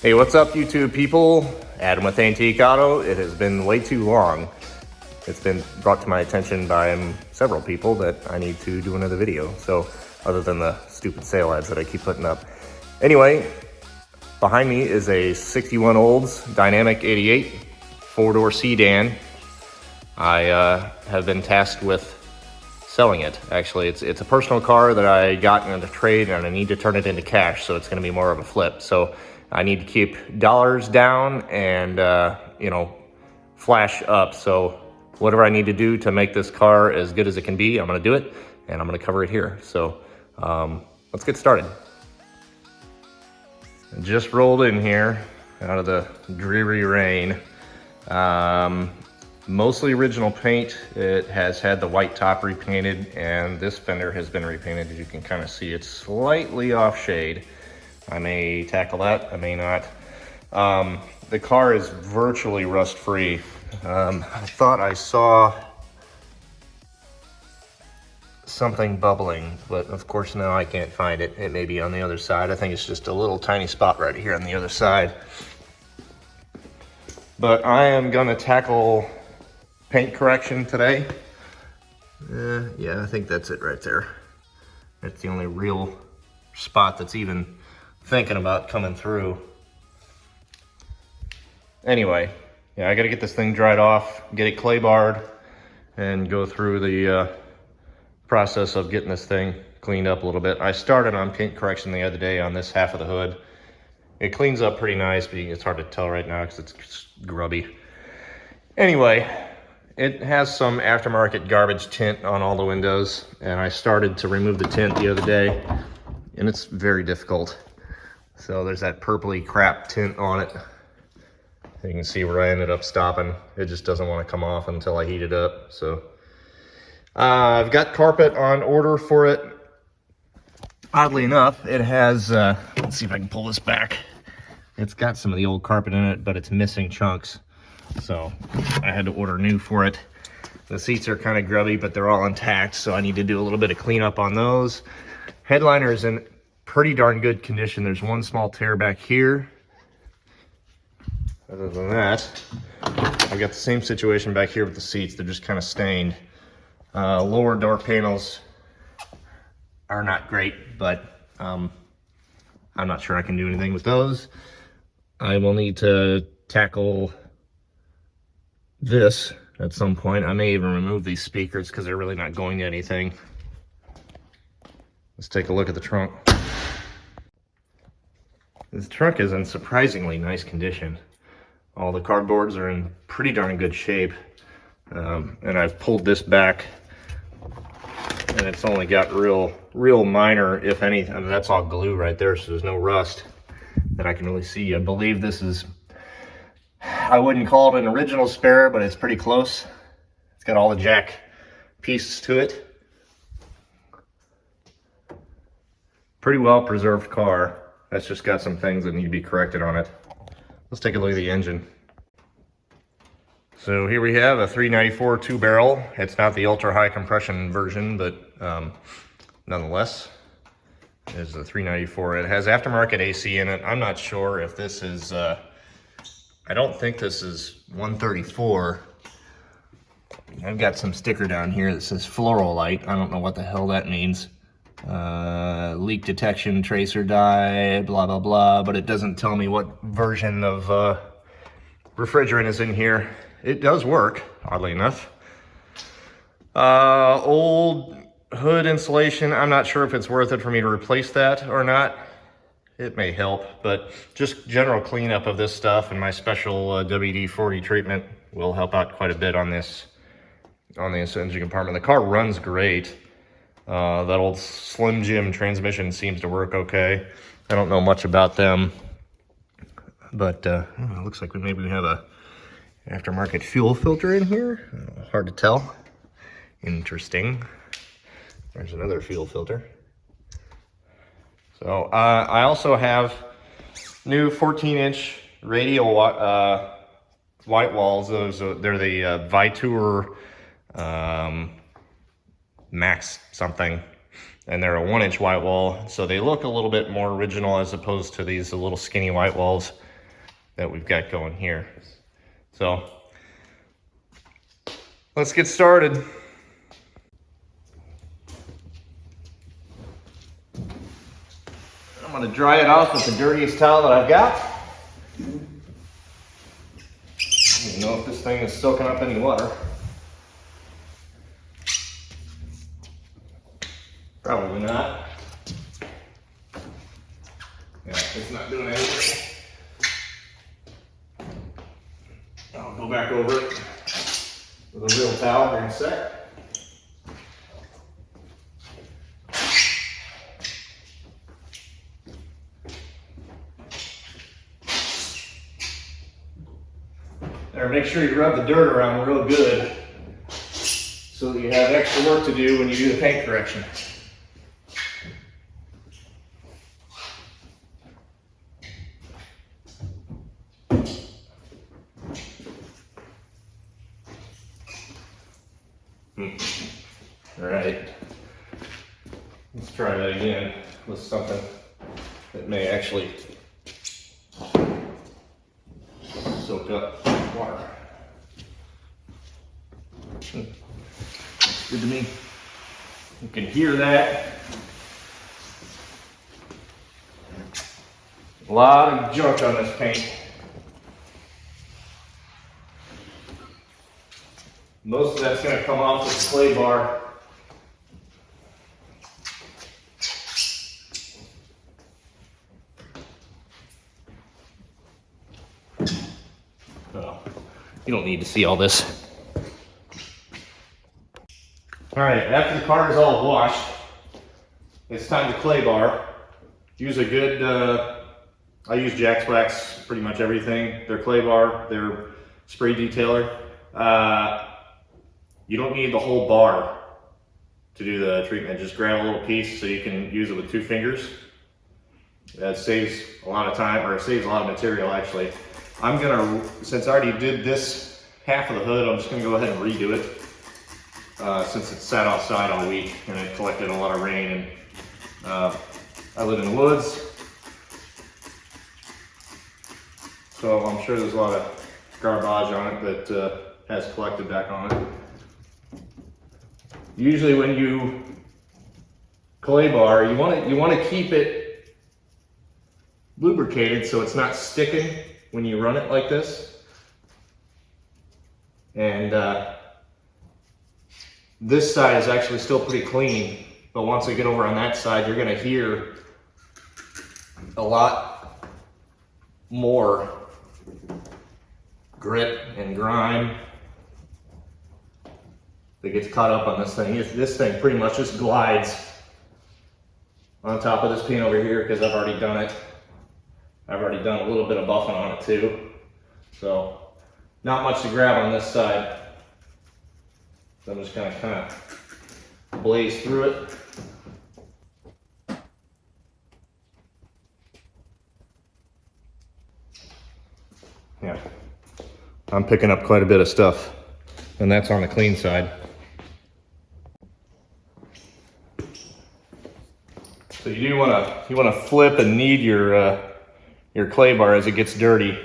Hey, what's up, YouTube people? Adam with Antique Auto. It has been way too long. It's been brought to my attention by several people that I need to do another video. So, other than the stupid sale ads that I keep putting up. Anyway, behind me is a 61 Olds Dynamic 88 four-door sedan. I have been tasked with selling it. Actually, it's a personal car that I got in a trade, and I need to turn it into cash, so it's going to be more of a flip. So I need to keep dollars down and flash up. So whatever I need to do to make this car as good as it can be, I'm going to do it, and I'm going to cover it here. So let's get started. I just rolled in here out of the dreary rain. Mostly original paint. It has had the white top repainted, and this fender has been repainted. As you can kind of see, it's slightly off shade. I may tackle that, I may not. The car is virtually rust free. I thought I saw something bubbling, but of course now I can't find it. It may be on the other side. I think it's just a little tiny spot right here on the other side. But I am gonna tackle paint correction today. Yeah, I think that's it right there. That's the only real spot that's even thinking about coming through. Anyway, yeah, I gotta get this thing dried off, get it clay barred, and go through the process of getting this thing cleaned up a little bit. I started on paint correction the other day on this half of the hood. It cleans up pretty nice, but it's hard to tell right now because it's grubby. Anyway, it has some aftermarket garbage tint on all the windows, and I started to remove the tint the other day, and it's very difficult. So there's that purpley crap tint on it. You can see where I ended up stopping. It just doesn't want to come off until I heat it up. So I've got carpet on order for it. Oddly enough, it has, let's see if I can pull this back. It's got some of the old carpet in it, but it's missing chunks. So I had to order new for it. The seats are kind of grubby, but they're all intact, so I need to do a little bit of cleanup on those. Headliner is in pretty darn good condition. There's one small tear back here. Other than that, I've got the same situation back here with the seats. They're just kind of stained. Lower door panels are not great, but I'm not sure I can do anything with those. I will need to tackle this at some point. I may even remove these speakers because they're really not going to anything. Let's take a look at the trunk. This trunk is in surprisingly nice condition. All the cardboards are in pretty darn good shape. And I've pulled this back, and it's only got real minor, if any, I mean, that's all glue right there, so there's no rust that I can really see. I believe this is, I wouldn't call it an original spare, but it's pretty close. It's got all the jack pieces to it. Pretty well preserved car. That's just got some things that need to be corrected on it. Let's take a look at the engine. So here we have a 394 two-barrel. It's not the ultra high compression version, but nonetheless, it's a 394. It has aftermarket AC in it. I'm not sure if this is, I don't think this is 134. I've got some sticker down here that says floral light. I don't know what the hell that means. Leak detection, tracer dye, blah, blah, blah, but it doesn't tell me what version of refrigerant is in here. It does work, oddly enough. Old hood insulation, I'm not sure if it's worth it for me to replace that or not. It may help, but just general cleanup of this stuff and my special WD-40 treatment will help out quite a bit on this engine compartment. The car runs great. That old Slim Jim transmission seems to work okay. I don't know much about them, but it looks like maybe we have a aftermarket fuel filter in here. Hard to tell. Interesting. There's another fuel filter. So I also have new 14-inch radial white walls. They're the Vitour Max something, and they're a 1-inch white wall, so they look a little bit more original as opposed to these little skinny white walls that we've got going here. So let's get started. I'm gonna dry it off with the dirtiest towel that I've got. I don't even know if this thing is soaking up any water. Probably not. Yeah, it's not doing anything. I'll go back over it with a real towel here in a sec. There, make sure you rub the dirt around real good so that you have extra work to do when you do the paint correction. All right, let's try that again with something that may actually soak up water. Looks good to me. You can hear that. A lot of junk on this paint. Most of that's going to come off with the clay bar. Oh, you don't need to see all this. All right, after the car is all washed, it's time to clay bar. Use a good, I use Jack's Wax pretty much everything. Their clay bar, their spray detailer. You don't need the whole bar to do the treatment. Just grab a little piece so you can use it with 2 fingers. That saves a lot of time, or it saves a lot of material actually. I'm gonna, since I already did this half of the hood, I'm just gonna go ahead and redo it. Since it sat outside all week and it collected a lot of rain, and I live in the woods, so I'm sure there's a lot of garbage on it that has collected back on it. Usually when you clay bar, you want to keep it lubricated so it's not sticking when you run it like this. And this side is actually still pretty clean, but once I get over on that side, you're going to hear a lot more grit and grime that gets caught up on this thing. This thing pretty much just glides on top of this paint over here because I've already done it. I've already done a little bit of buffing on it too. So not much to grab on this side. So I'm just gonna kind of blaze through it. Yeah, I'm picking up quite a bit of stuff, and that's on the clean side. So you do want to flip and knead your clay bar as it gets dirty.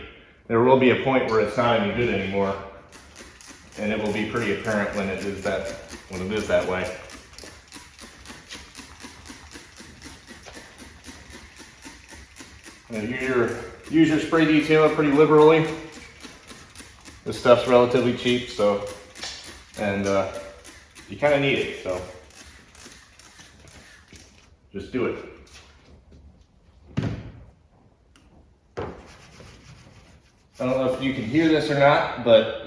There will be a point where it's not any good anymore, and it will be pretty apparent when it is that way. Now use your spray detailer pretty liberally. This stuff's relatively cheap, so, and you kind of need it, so just do it. I don't know if you can hear this or not, but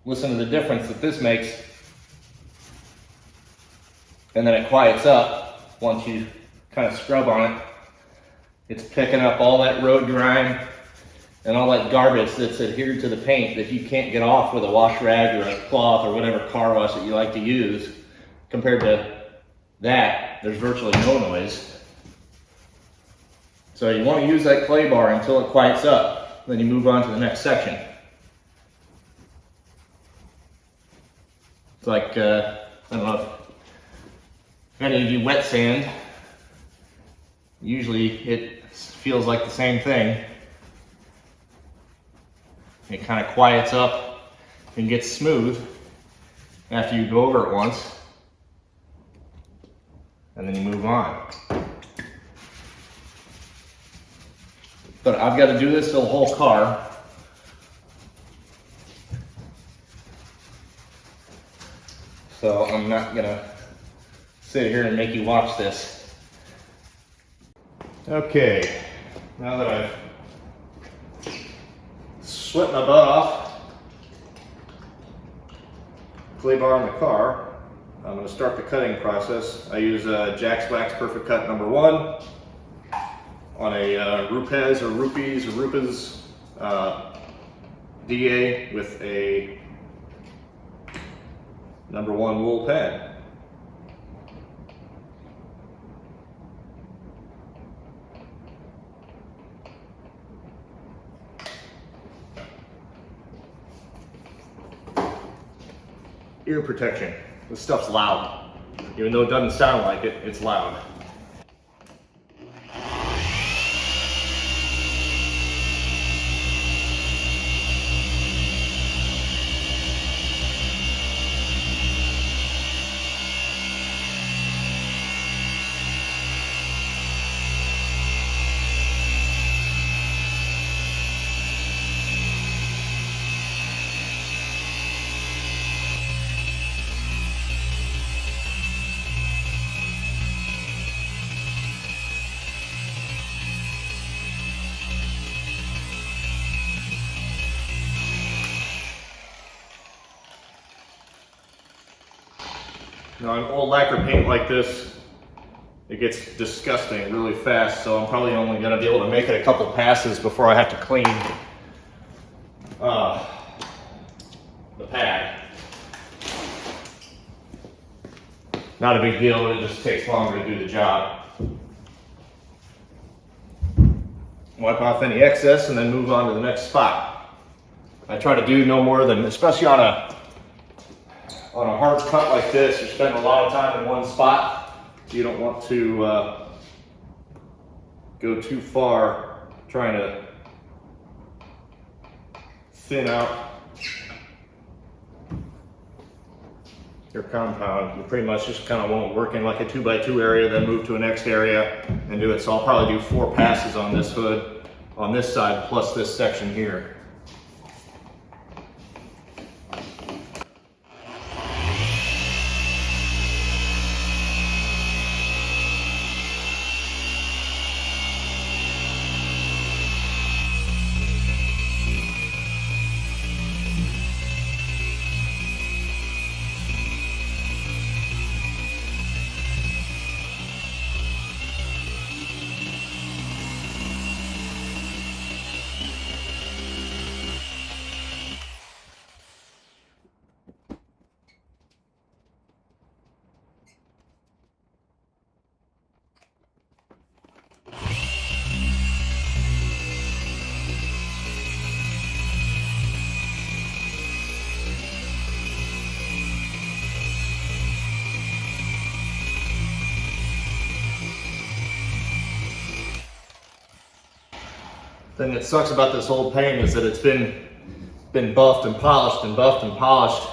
listen to the difference that this makes. And then it quiets up once you kind of scrub on it. It's picking up all that road grime and all that garbage that's adhered to the paint that you can't get off with a wash rag or a cloth or whatever car wash that you like to use. Compared to that, there's virtually no noise. So you want to use that clay bar until it quiets up. Then you move on to the next section. It's like, I don't know if any of you wet sand, usually it feels like the same thing. It kind of quiets up and gets smooth after you go over it once, and then you move on. But I've got to do this to the whole car. So I'm not gonna sit here and make you watch this. Okay, now that I've sweat my butt off, clay bar on the car, I'm gonna start the cutting process. I use Jack's Wax Perfect Cut number 1 on a Rupes or Rupees or Rupas DA with a number 1 wool pad. Ear protection. This stuff's loud. Even though it doesn't sound like it, it's loud. Now, an old lacquer paint like this, it gets disgusting really fast, so I'm probably only going to be able to make it a couple passes before I have to clean the pad. Not a big deal, it just takes longer to do the job. Wipe off any excess and then move on to the next spot. I try to do no more than, especially on a hard cut like this, you spend a lot of time in one spot. You don't want to go too far trying to thin out your compound. You pretty much just kind of won't work in like a 2x2 area, then move to a next area and do it. So I'll probably do 4 passes on this hood on this side plus this section here. The thing that sucks about this old paint is that it's been buffed and polished and buffed and polished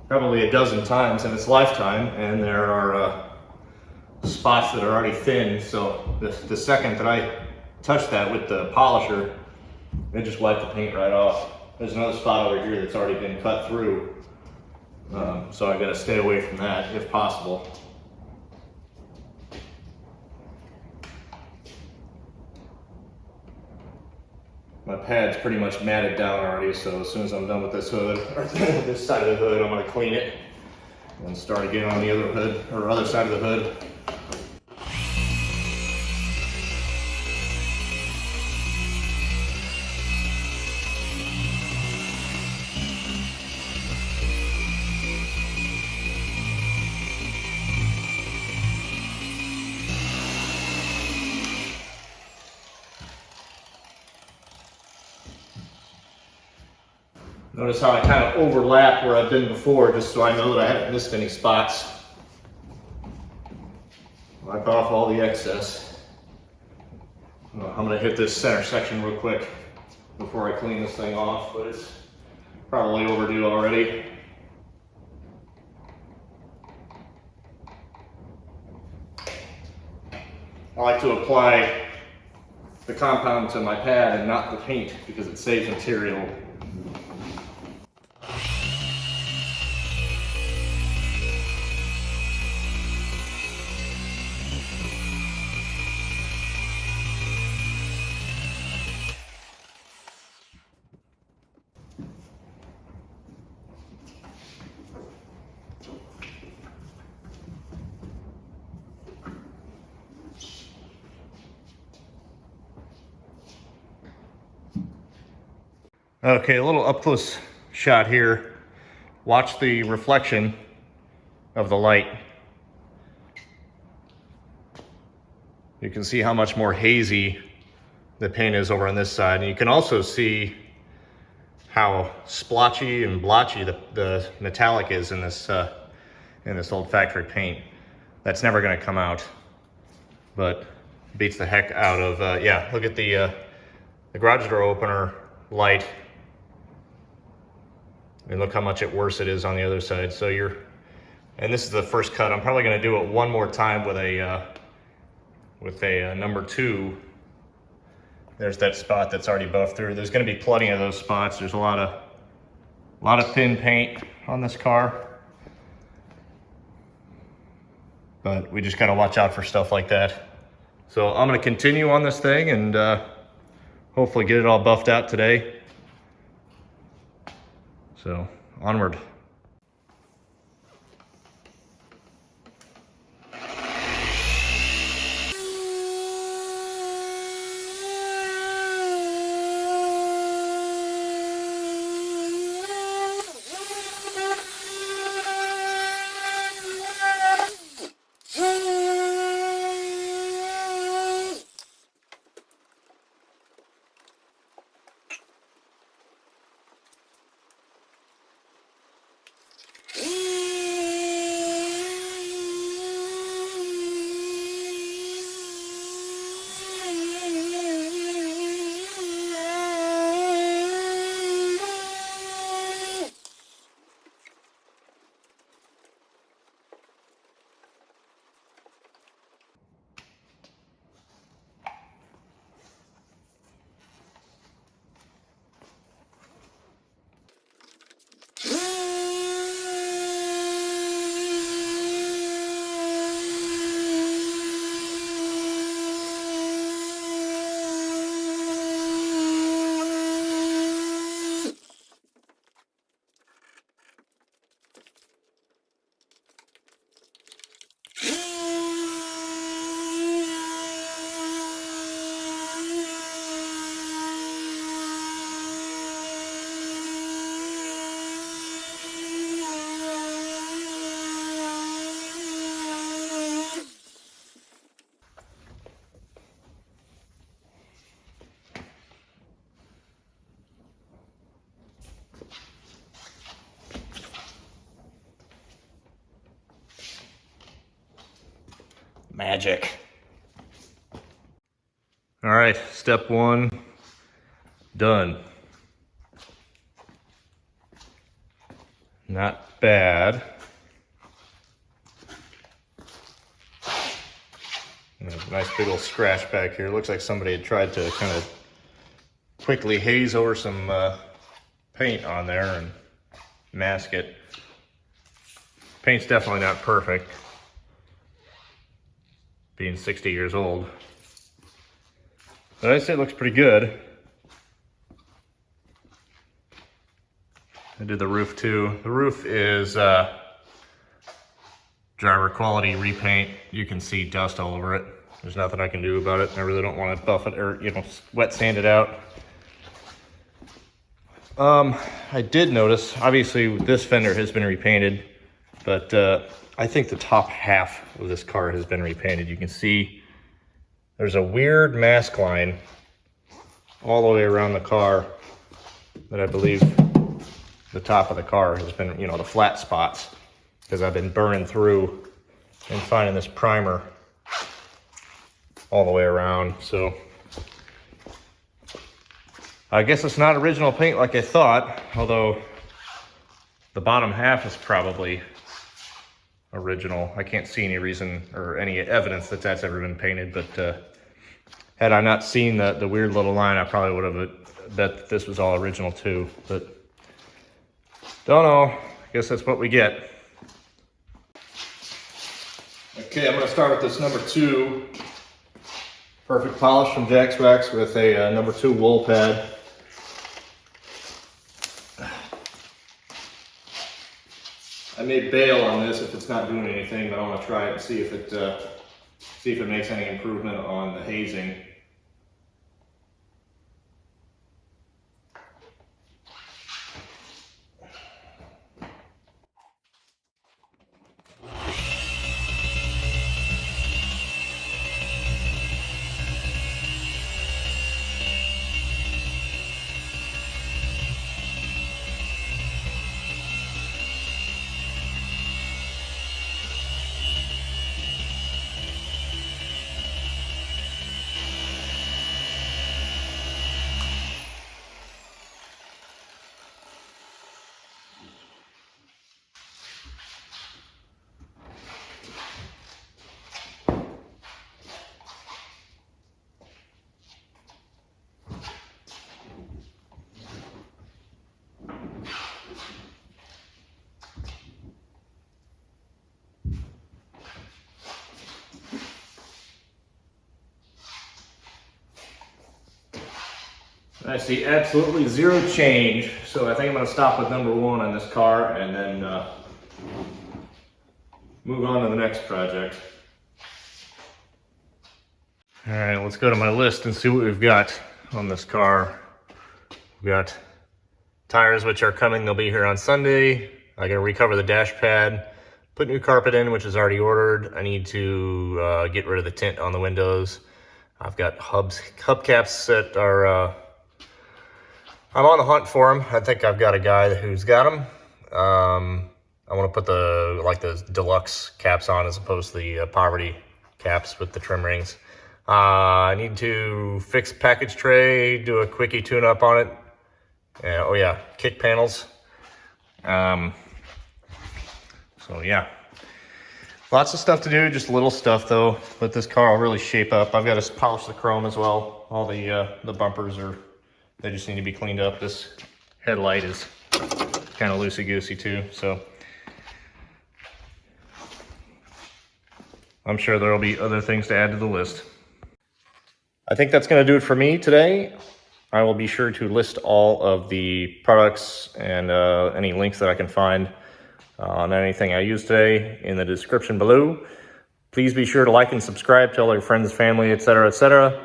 probably a dozen times in its lifetime, and there are spots that are already thin. So the second that I touch that with the polisher, it just wiped the paint right off. There's another spot over here that's already been cut through, so I got to stay away from that if possible. My pad's pretty much matted down already, so as soon as I'm done with this hood, or this side of the hood, I'm going to clean it and start again on the other hood, or other side of the hood. Notice how I kind of overlap where I've been before, just so I know that I haven't missed any spots. Wipe off all the excess. I'm going to hit this center section real quick. before I clean this thing off, but it's probably overdue already. I like to apply the compound to my pad and not the paint because it saves material. Okay, a little up close shot here. Watch the reflection of the light. You can see how much more hazy the paint is over on this side. And you can also see how splotchy and blotchy the metallic is in this old factory paint. That's never gonna come out, but beats the heck out of, yeah, look at the garage door opener light. And look how much worse it is on the other side. So and this is the first cut. I'm probably gonna do it one more time with a number 2. There's that spot that's already buffed through. There's gonna be plenty of those spots. There's a lot of thin paint on this car. But we just gotta watch out for stuff like that. So I'm gonna continue on this thing and hopefully get it all buffed out today. So, onward. Magic. All right, step 1 done. Not bad. Nice big old scratch back here. Looks like somebody had tried to kind of quickly haze over some paint on there and mask it. Paint's definitely not perfect, being 60 years old. But I'd say it looks pretty good. I did the roof too. The roof is driver quality repaint. You can see dust all over it. There's nothing I can do about it. I really don't want to buff it or, wet sand it out. I did notice, obviously this fender has been repainted, but I think the top half of this car has been repainted. You can see there's a weird mask line all the way around the car that I believe the top of the car has been, the flat spots, because I've been burning through and finding this primer all the way around. So I guess it's not original paint like I thought, although the bottom half is probably original. I can't see any reason or any evidence that that's ever been painted, but had I not seen the weird little line, I probably would have bet that this was all original too, but don't know. I guess that's what we get. Okay, I'm gonna start with this number 2 perfect polish from Jack's Wax with a number 2 wool pad. I may bail on this if it's not doing anything, but I want to try it and see if it makes any improvement on the hazing. I see absolutely zero change, so I think I'm going to stop with number 1 on this car and then move on to the next project. All right, let's go to my list and see what we've got on this car. We've got tires, which are coming. They'll be here on Sunday. I got to recover the dash pad, put new carpet in, which is already ordered. I need to get rid of the tint on the windows. I've got hubcaps that are... I'm on the hunt for them. I think I've got a guy who's got them. I want to put the deluxe caps on as opposed to the poverty caps with the trim rings. I need to fix package tray, do a quickie tune-up on it. Oh yeah, kick panels. So yeah, lots of stuff to do, just little stuff though. But this car will really shape up. I've got to polish the chrome as well. All the bumpers they just need to be cleaned up. This headlight is kind of loosey-goosey too, so I'm sure there'll be other things to add to the list. I think that's going to do it for me today. I will be sure to list all of the products and any links that I can find on anything I use today in the description below. Please be sure to like and subscribe, tell your friends, family, etc., etc.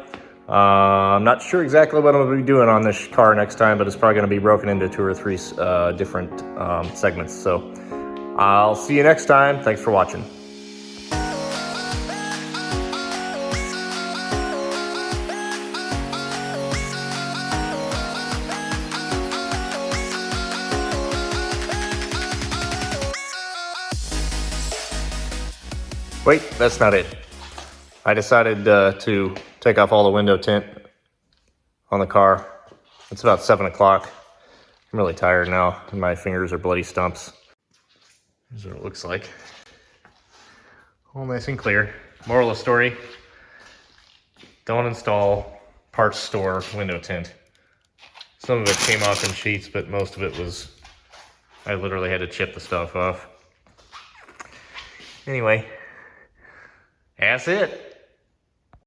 I'm not sure exactly what I'm going to be doing on this car next time, but it's probably going to be broken into 2 or 3 different segments. So I'll see you next time. Thanks for watching. Wait, that's not it. I decided to take off all the window tint on the car. It's about 7 o'clock. I'm really tired now, and my fingers are bloody stumps. Here's what it looks like. All nice and clear. Moral of the story, don't install parts store window tint. Some of it came off in sheets, but most of it was, I literally had to chip the stuff off. Anyway, that's it.